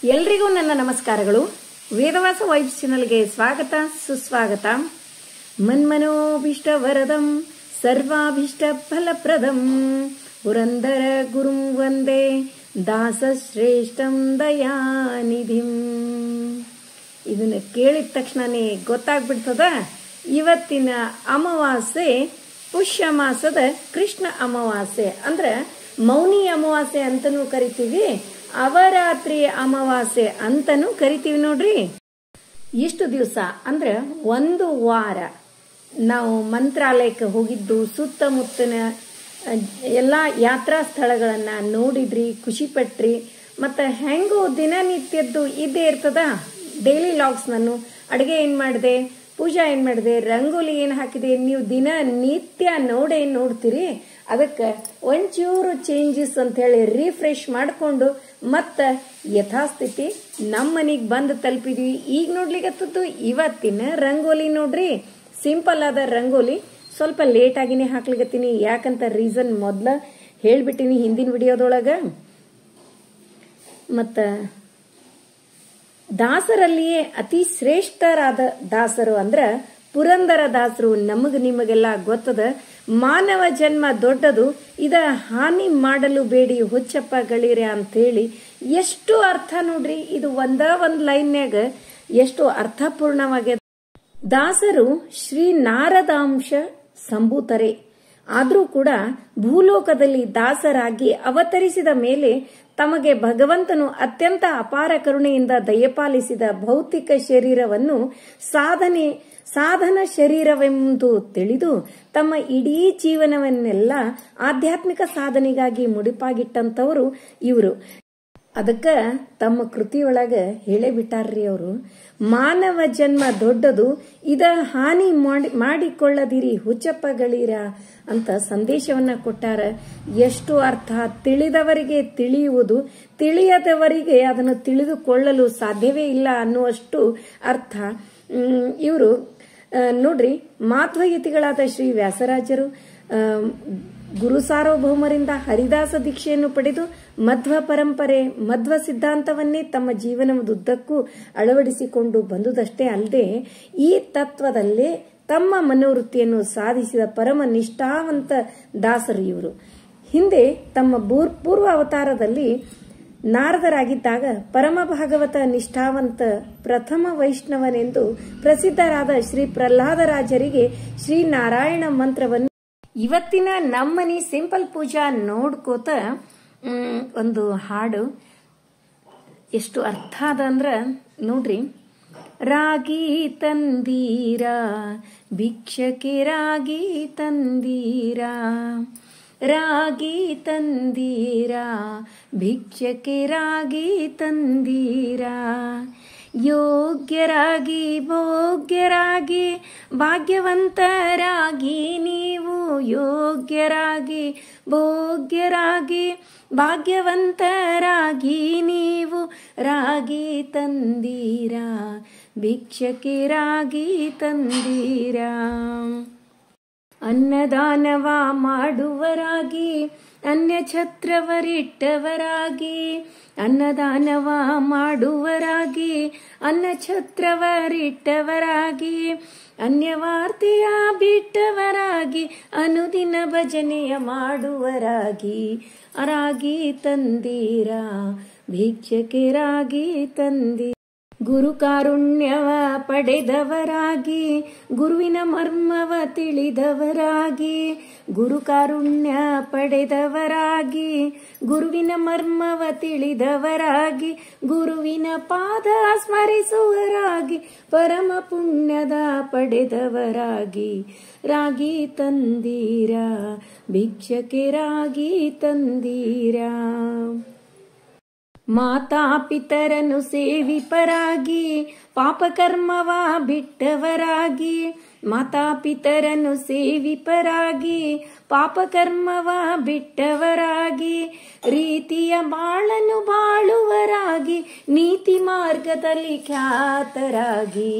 ಎಲ್ರಿಗೂ ನನ್ನ ನಮಸ್ಕಾರಗಳು. ವೇದವಾಸ ವೈಬ್ಸ್ ಚಾನೆಲ್ಗೆ ಸ್ವಾಗತ ಸುಸ್ವಾಗತ. ಮನ್ಮನೋಭೀಷ್ಟ ವರದಂ ಸರ್ವಾಭೀಷ್ಟ ಫಲಪ್ರದಂ ಪುರಂದರ ಗುರುಂ ವಂದೇ ದಾಸಶ್ರೇಷ್ಠಂ ದಯಾನಿಧಿಂ. ಇದನ್ನ ಕೇಳಿದ ತಕ್ಷಣನೇ ಗೊತ್ತಾಗ್ಬಿಡ್ತದ, ಇವತ್ತಿನ ಅಮಾವಾಸ್ಯೆ ಪುಷ್ಯ ಮಾಸದ ಕೃಷ್ಣ ಅಮಾವಾಸ್ಯೆ ಅಂದ್ರೆ ಮೌನಿ ಅಮಾವಾಸ್ಯೆ ಅಂತನೂ ಕರಿತೀವಿ, ಅವರಾತ್ರಿ ಅಮಾವಾಸ್ಯೆ ಅಂತನೂ ಕರಿತೀವಿ ನೋಡ್ರಿ. ಇಷ್ಟು ದಿವಸ ಅಂದ್ರೆ ಒಂದು ವಾರ ನಾವು ಮಂತ್ರಾಲಯಕ್ಕೆ ಹೋಗಿದ್ದು, ಸುತ್ತಮುತ್ತನ ಎಲ್ಲಾ ಯಾತ್ರಾ ಸ್ಥಳಗಳನ್ನ ನೋಡಿದ್ರಿ, ಖುಷಿ ಪಟ್ರಿ. ಮತ್ತೆ ಹೆಂಗೋ ದಿನನಿತ್ಯದ್ದು ಇದ್ದೇ ಇರ್ತದ. ಡೈಲಿ ಲಾಗ್ಸ್ ನಾನು ಅಡುಗೆ ಏನ್ ಮಾಡಿದೆ, ಪೂಜಾ ಏನ್ ಮಾಡಿದೆ, ರಂಗೋಲಿ ಏನ್ ಹಾಕಿದೆ, ನೀವು ದಿನ ನಿತ್ಯ ನೋಡ್ತೀರಿ. ಅದಕ್ಕೆ ಒಂಚೂರು ಚೇಂಜಸ್ ಅಂತ ಹೇಳಿ ರಿಫ್ರೆಶ್ ಮಾಡಿಕೊಂಡು ಮತ್ತ ಯಥಾಸ್ಥಿತಿ ನಮ್ಮ ಮನೆಗೆ ಬಂದು ತಲುಪಿದ್ವಿ. ಈಗ ನೋಡ್ಲಿಕ್ಕತ್ತದ್ದು ಇವತ್ತಿನ ರಂಗೋಲಿ ನೋಡ್ರಿ. ಸಿಂಪಲ್ ಆದ ರಂಗೋಲಿ, ಸ್ವಲ್ಪ ಲೇಟ್ ಆಗಿನೇ ಹಾಕ್ಲಿಕತ್ತೀನಿ. ಯಾಕಂತ ರೀಸನ್ ಮೊದ್ಲ ಹೇಳ್ಬಿಟ್ಟಿನಿ ಹಿಂದಿನ ವಿಡಿಯೋದೊಳಗ. ಮತ್ತ ದಾಸರಲ್ಲಿಯೇ ಅತಿ ಶ್ರೇಷ್ಠರಾದ ದಾಸರು ಅಂದ್ರ ಪುರಂದರ ದಾಸರು. ನಿಮಗೆಲ್ಲ ಗೊತ್ತದ, ಮಾನವ ಜನ್ಮ ದೊಡ್ಡದು, ಇದ ಹಾನಿ ಮಾಡಲು ಬೇಡಿ ಹುಚ್ಚಪ್ಪ ಗಳಿರೆ ಅಂತ ಹೇಳಿ ಎಷ್ಟು ಅರ್ಥ ನೋಡ್ರಿ. ಇದು ಒಂದ್ ಲೈನ್ಯಾಗ ಎಷ್ಟು ಅರ್ಥಪೂರ್ಣವಾಗ್ಯದ. ದಾಸರು ಶ್ರೀ ನಾರದಾಂಶ ಸಂಭೂತರೆ. ಆದ್ರೂ ಕೂಡ ಭೂಲೋಕದಲ್ಲಿ ದಾಸರಾಗಿ ಅವತರಿಸಿದ ಮೇಲೆ ತಮಗೆ ಭಗವಂತನು ಅತ್ಯಂತ ಅಪಾರ ಕರುಣೆಯಿಂದ ದಯಪಾಲಿಸಿದ ಭೌತಿಕ ಶರೀರವನ್ನು ಸಾಧನ ಶರೀರವೆಂದು ತಿಳಿದು ತಮ್ಮ ಇಡೀ ಜೀವನವನ್ನೆಲ್ಲ ಆಧ್ಯಾತ್ಮಿಕ ಸಾಧನೆಗಾಗಿ ಮುಡಿಪಾಗಿಟ್ಟಂತವರು ಇವರು. ಅದಕ್ಕ ತಮ್ಮ ಕೃತಿಯೊಳಗ ಹೇಳೇ ಬಿಟ್ಟಾರ್ರಿ ಅವರು, ಮಾನವ ಜನ್ಮ ದೊಡ್ಡದು, ಇದ ಹಾನಿ ಮಾಡಿಕೊಳ್ಳದಿರಿ ಹುಚ್ಚಪ್ಪಗಳಿರ ಅಂತ ಸಂದೇಶವನ್ನ ಕೊಟ್ಟಾರ. ಎಷ್ಟು ಅರ್ಥ! ತಿಳಿದವರಿಗೆ ತಿಳಿಯುವುದು, ತಿಳಿಯದವರಿಗೆ ಅದನ್ನು ತಿಳಿದುಕೊಳ್ಳಲು ಸಾಧ್ಯವೇ ಇಲ್ಲ ಅನ್ನುವಷ್ಟು ಅರ್ಥ. ಇವರು ನೋಡ್ರಿ, ಮಾಧ್ವಯತಿಗಳಾದ ಶ್ರೀ ವ್ಯಾಸರಾಜರು ಗುರು ಸಾರ್ವಭೌಮರಿಂದ ಹರಿದಾಸ ದೀಕ್ಷೆಯನ್ನು ಪಡೆದು ಮಧ್ವ ಪರಂಪರೆ, ಮಧ್ವ ಸಿದ್ಧಾಂತವನ್ನೇ ತಮ್ಮ ಜೀವನದುದ್ದಕ್ಕೂ ಅಳವಡಿಸಿಕೊಂಡು ಬಂದುದಷ್ಟೇ ಅಲ್ಲದೆ ಈ ತತ್ವದಲ್ಲೇ ತಮ್ಮ ಮನೋವೃತ್ತಿಯನ್ನು ಸಾಧಿಸಿದ ಪರಮ ನಿಷ್ಠಾವಂತ ದಾಸರು ಇವರು. ಹಿಂದೆ ತಮ್ಮ ಪೂರ್ವ ಅವತಾರದಲ್ಲಿ ನಾರದರಾಗಿದ್ದಾಗ ಪರಮ ಭಾಗವತ ನಿಷ್ಠಾವಂತ ಪ್ರಥಮ ವೈಷ್ಣವನೆಂದು ಪ್ರಸಿದ್ಧರಾದ ಶ್ರೀ ಪ್ರಹ್ಲಾದರಾಜರಿಗೆ ಶ್ರೀ ನಾರಾಯಣ ಮಂತ್ರವನ್ನು ಇವತ್ತಿನ ನಮ್ಮನಿ ಸಿಂಪಲ್ ಪೂಜಾ ನೋಡ್ಕೋತ ಒಂದು ಹಾಡು ಎಷ್ಟು ಅರ್ಥ ಅದ ಅಂದ್ರ ನೋಡ್ರಿ. ರಾಗಿ ತಂದೀರಾ ಭಿಕ್ಷಕೆ ರಾಗಿ ತಂದೀರಾ, ರಾಗಿ ತಂದೀರಾ ಭಿಕ್ಷಕೆ ರಾಗಿ ತಂದೀರಾ, ಯೋಗ್ಯರಾಗಿ ಭೋಗ್ಯರಾಗಿ ಭಾಗ್ಯವಂತರಾಗಿ ನೀವು, ಯೋಗ್ಯರಾಗಿ ಭೋಗ್ಯರಾಗಿ ಭಾಗ್ಯವಂತರಾಗಿ ನೀವು, ರಾಗಿ ತಂದೀರಾ ಭಿಕ್ಷಕೆ ರಾಗಿ ತಂದೀರಾ. ಅನ್ನದಾನವ ಮಾಡುವರಾಗಿ ಅನ್ಯ ಛತ್ರವರಿಟ್ಟವರಾಗಿ, ಅನ್ನದಾನವ ಮಾಡುವರಾಗಿ ಅನ್ನ ಛತ್ರವರಿಟ್ಟವರಾಗಿ, ಅನ್ಯವಾರ್ತೆಯ ಬಿಟ್ಟವರಾಗಿ ಅನುದಿನ ಭಜನೆಯ ಮಾಡುವರಾಗಿ, ರಾಗಿ ತಂದೀರಾ ಭಿಕ್ಷಕೆ ರಾಗಿ ತಂದೀರ. ಗುರು ಕಾರುಣ್ಯವ ಪಡೆದವರಾಗಿ ಗುರುವಿನ ಮರ್ಮವ ತಿಳಿದವರಾಗಿ, ಗುರು ಕಾರುಣ್ಯ ಪಡೆದವರಾಗಿ ಗುರುವಿನ ಮರ್ಮವ ತಿಳಿದವರಾಗಿ, ಗುರುವಿನ ಪಾದ ಸ್ಮರಿಸುವರಾಗಿ ಪರಮ ಪುಣ್ಯದ ಪಡೆದವರಾಗಿ, ರಾಗಿ ತಂದೀರಾ ಭಿಕ್ಷಕೆ ರಾಗಿ ತಂದೀರಾ. ಮಾತಾ ಪಿತರನ್ನು ಸೇವಿಪರಾಗಿ ಪಾಪಕರ್ಮವ ಬಿಟ್ಟವರಾಗಿ, ಮಾತಾ ಪಿತರನ್ನು ಸೇವಿಪರಾಗಿ ಪಾಪಕರ್ಮವ ಬಿಟ್ಟವರಾಗಿ, ರೀತಿಯ ಬಾಳನ್ನು ಬಾಳುವರಾಗಿ ನೀತಿ ಮಾರ್ಗದಲ್ಲಿ ಖ್ಯಾತರಾಗಿ,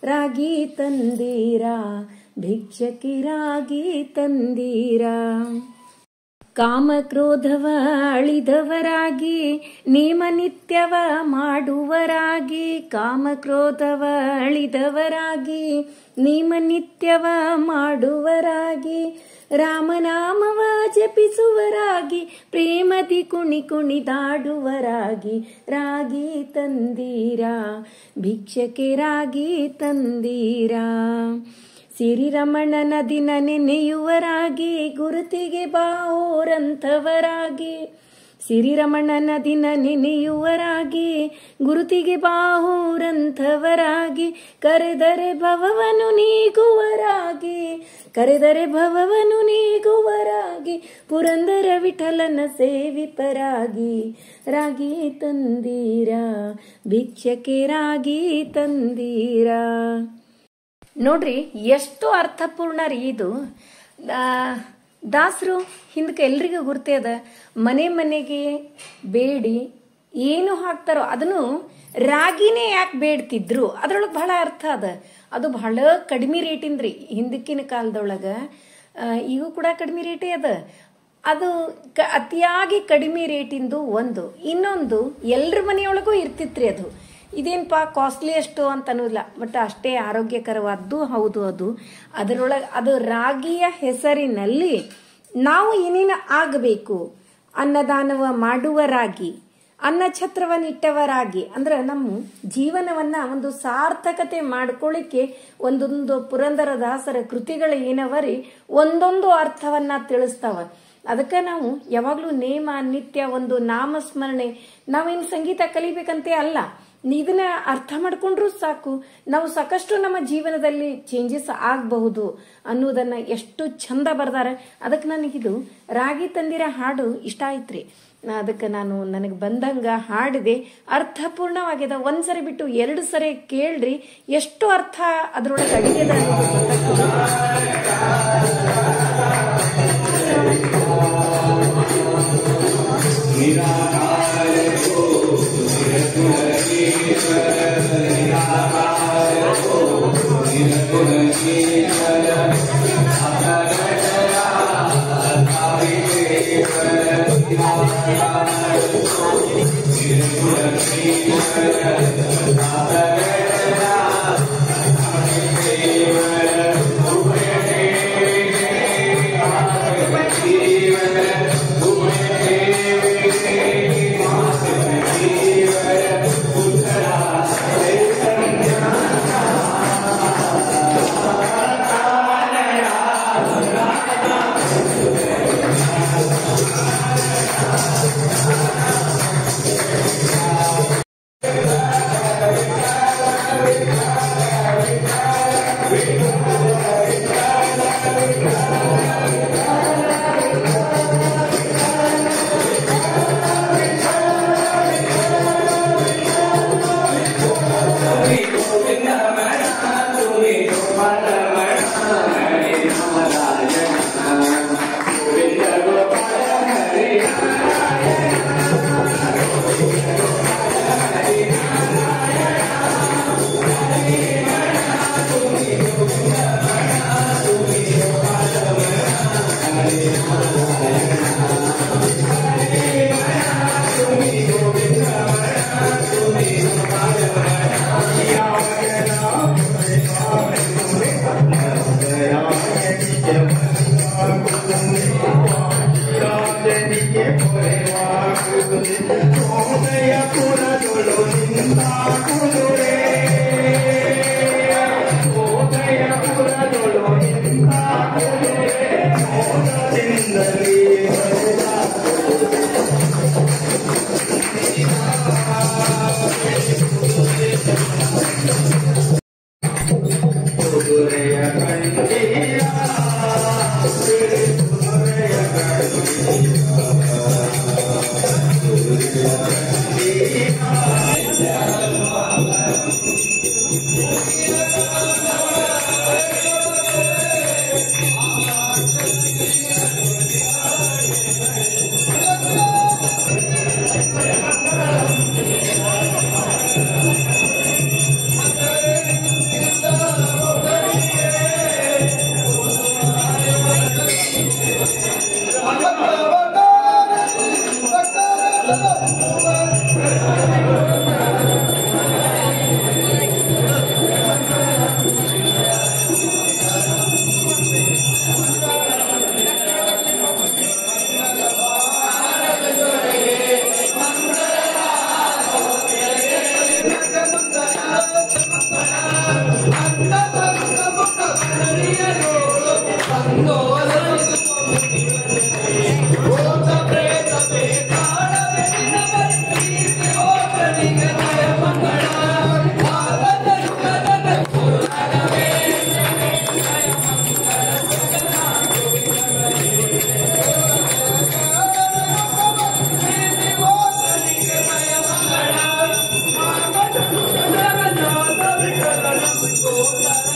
ರಾಗಿ ತಂದೀರಾ ಭಿಕ್ಷಕಿ ರಾಗಿ ತಂದೀರಾ. ಕಾಮ ಕ್ರೋಧವ ಅಳಿದವರಾಗಿ ನೇಮ ನಿತ್ಯವ ಮಾಡುವರಾಗಿ, ಕಾಮ ಕ್ರೋಧವ ಅಳಿದವರಾಗಿ ನೇಮ ನಿತ್ಯವ ಮಾಡುವರಾಗಿ, ರಾಮನಾಮವ ಜಪಿಸುವರಾಗಿ ಪ್ರೇಮದಿ ಕುಣಿ ಕುಣಿದಾಡುವರಾಗಿ, ರಾಗಿ ತಂದೀರಾ ಭಿಕ್ಷಕೆ ರಾಗಿ ತಂದೀರಾ. ಸಿರಿರಮಣನ ದಿನ ನೆನೆಯುವರಾಗಿ ಗುರುತಿಗೆ ಬಾಹೋರಂಥವರಾಗಿ, ಸಿರಿರಮಣನ ದಿನ ನೆನೆಯುವರಾಗಿ ಗುರುತಿಗೆ ಬಾಹೋರಂಥವರಾಗಿ, ಕರೆದರೆ ಭವವನ್ನು ನೀಗುವರಾಗಿ, ಕರೆದರೆ ಭವವನ್ನು ನೀಗುವರಾಗಿ, ಪುರಂದರ ವಿಠಲನ ಸೇವಿಪರಾಗಿ, ರಾಗಿ ತಂದೀರಾ ಭಿಕ್ಷಕೆ ರಾಗಿ ತಂದೀರಾ. ನೋಡ್ರಿ ಎಷ್ಟು ಅರ್ಥಪೂರ್ಣ ರೀ ಇದು. ದಾಸರು ಹಿಂದಕ್ಕೆ ಎಲ್ರಿಗೂ ಗುರ್ತೇ ಅದ, ಮನೆ ಮನೆಗೆ ಬೇಡಿ ಏನು ಹಾಕ್ತಾರೋ ಅದನ್ನು ರಾಗಿನೇ ಯಾಕೆ ಬೇಡ್ತಿದ್ರು, ಅದ್ರೊಳಗೆ ಬಹಳ ಅರ್ಥ ಅದ. ಅದು ಬಹಳ ಕಡಿಮೆ ರೇಟಿಂದ್ರಿ ಹಿಂದಕ್ಕಿನ ಕಾಲದೊಳಗ, ಈಗೂ ಕೂಡ ಕಡಿಮೆ ರೇಟೇ ಅದ. ಅದು ಅತಿಯಾಗಿ ಕಡಿಮೆ ರೇಟಿಂದು ಒಂದು. ಇನ್ನೊಂದು ಎಲ್ಲರ ಮನೆಯೊಳಗೂ ಇರ್ತಿತ್ರಿ ಅದು. ಇದೇನಪ್ಪ ಕಾಸ್ಟ್ಲಿ ಅಷ್ಟು ಅಂತ ಅನ್ನೋದಿಲ್ಲ, ಬಟ್ ಅಷ್ಟೇ ಆರೋಗ್ಯಕರವಾದ್ದು ಹೌದು. ಅದರೊಳಗೆ ಅದು ರಾಗಿಯ ಹೆಸರಿನಲ್ಲಿ ನಾವು ಏನೇನು ಆಗಬೇಕು, ಅನ್ನದಾನವ ಮಾಡುವ ರಾಗಿ, ಅನ್ನ ಛತ್ರವನ್ನಿಟ್ಟವ ರಾಗಿ, ಅಂದ್ರೆ ನಮ್ಮ ಜೀವನವನ್ನ ಒಂದು ಸಾರ್ಥಕತೆ ಮಾಡ್ಕೊಳ್ಳಿಕ್ಕೆ ಒಂದೊಂದು ಪುರಂದರದಾಸರ ಕೃತಿಗಳು ಏನವರಿ ಒಂದೊಂದು ಅರ್ಥವನ್ನ ತಿಳಿಸ್ತಾವ. ಅದಕ್ಕೆ ನಾವು ಯಾವಾಗ್ಲೂ ನೇಮ ನಿತ್ಯ ಒಂದು ನಾಮಸ್ಮರಣೆ, ನಾವೇನು ಸಂಗೀತ ಕಲಿಬೇಕಂತೆ ಅಲ್ಲ, ಇದನ್ನ ಅರ್ಥ ಮಾಡ್ಕೊಂಡ್ರು ಸಾಕು, ನಾವು ಸಾಕಷ್ಟು ನಮ್ಮ ಜೀವನದಲ್ಲಿ ಚೇಂಜಸ್ ಆಗಬಹುದು ಅನ್ನೋದನ್ನ ಎಷ್ಟು ಚಂದ ಬರ್ದಾರ. ಅದಕ್ಕೆ ನನಗಿದು ರಾಗಿ ತಂದಿರ ಹಾಡು ಇಷ್ಟ ಆಯ್ತ್ರಿ. ಅದಕ್ಕೆ ನಾನು ನನಗೆ ಬಂದಂಗ ಹಾಡಿದೆ, ಅರ್ಥಪೂರ್ಣವಾಗಿದೆ. ಒಂದ್ಸರಿ ಬಿಟ್ಟು 2 ಸರಿ ಕೇಳ್ರಿ, ಎಷ್ಟು ಅರ್ಥ ಅದ್ರೊಳಗೆ ಅಡಿಗೆದ Go,